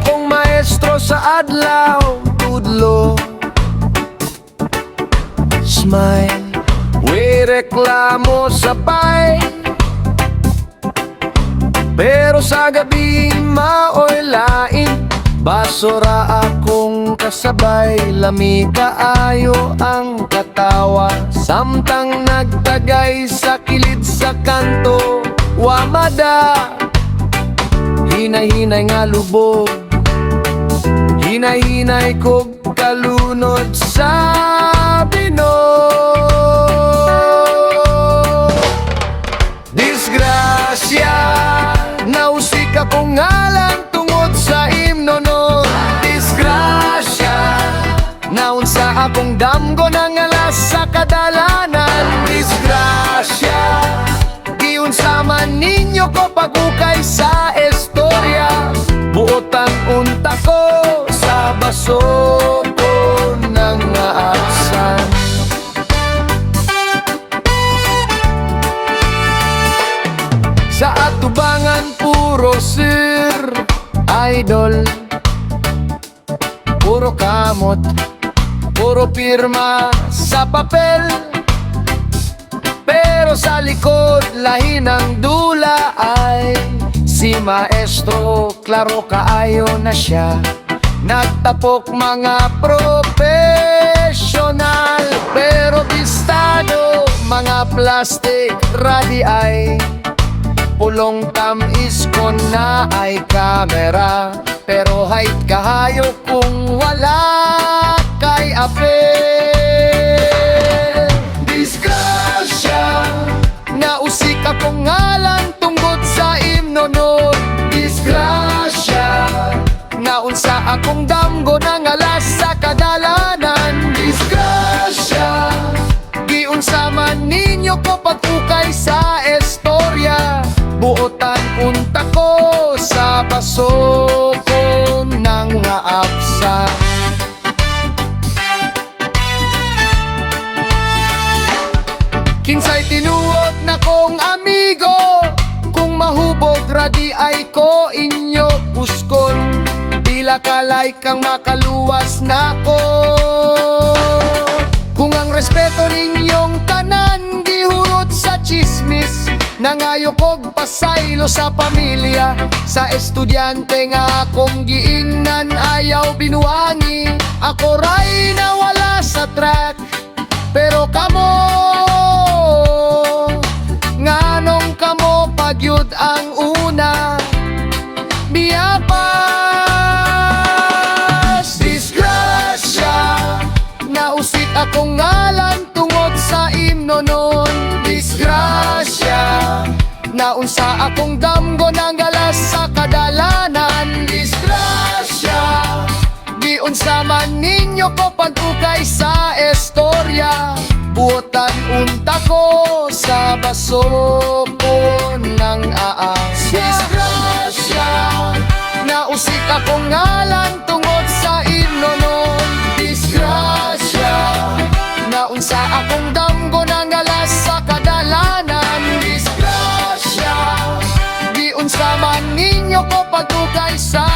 akong maestro sa adlaw, tudlo smile, we reklamo sabay. Pero sa gabi maoy lain, basura akong kasabay. Lami kaayo ang katawa, samtang nagtagay sa kilid sa kanto. Wamada, hinay-hinay nga lubog, hinay-hinay kog kalunod sa binog. Disgrasya, nausik akong ngalan tungod sa himno nun. Disgrasya, naunsa akong damgo ng alas sa kadalanan. Disgrasya, giunsa man ninyo ko pagukay sa istorya. Buotan unta ko sa baso ko ng aaksan. Sa atubangan puro sir, idol, puro kamot, puro pirma sa papel. Pero sa likod lahi ng dula ay si maestro, klaro kaayo na siya. Nagtapok mga profesional, pero bistado mga plastic radi ay pulong tamis ko na ay kamera. Pero height kahayo kung wala kay apel. Disgrasya, nausik akong ngalan tungkod sa himno nun. Disgrasya, naunsa akong damgo ng alas sa kadalanan. Disgrasya, giunsa man ninyo ko pagkukay sa istorya. Buotan unta ko sa baso ko ng maapsa. Kinsay tinuod na kong amigo, kung mahubog radi ay ko inyo puskon. Tila kalay kang makaluwas na ko. Kung ang respeto ninyong tanan gihurot sa chismis, nangayo kog pasaylo sa pamilya. Sa estudyante nga akong giingnan ayaw binuangi. Ako ray nawala sa track, pero kamo nganong kamo pagyud ang una biyapas. Disgrasya, nausik akong ngalan tungod sa himno nun. Disgrasya, naunsa akong damgo ng galas sa kadalanan. Disgrasya, giunsa man ninyo ko pagkukay sa istorya. Buotan unta ko sa baso ko ng aas. Disgrasya, nausik akong ngalan tungod sa himno nun. Disgrasya, naunsa akong damgo ng alas sa kadalanan. Disgrasya, giunsa man ninyo ko pagkukay sa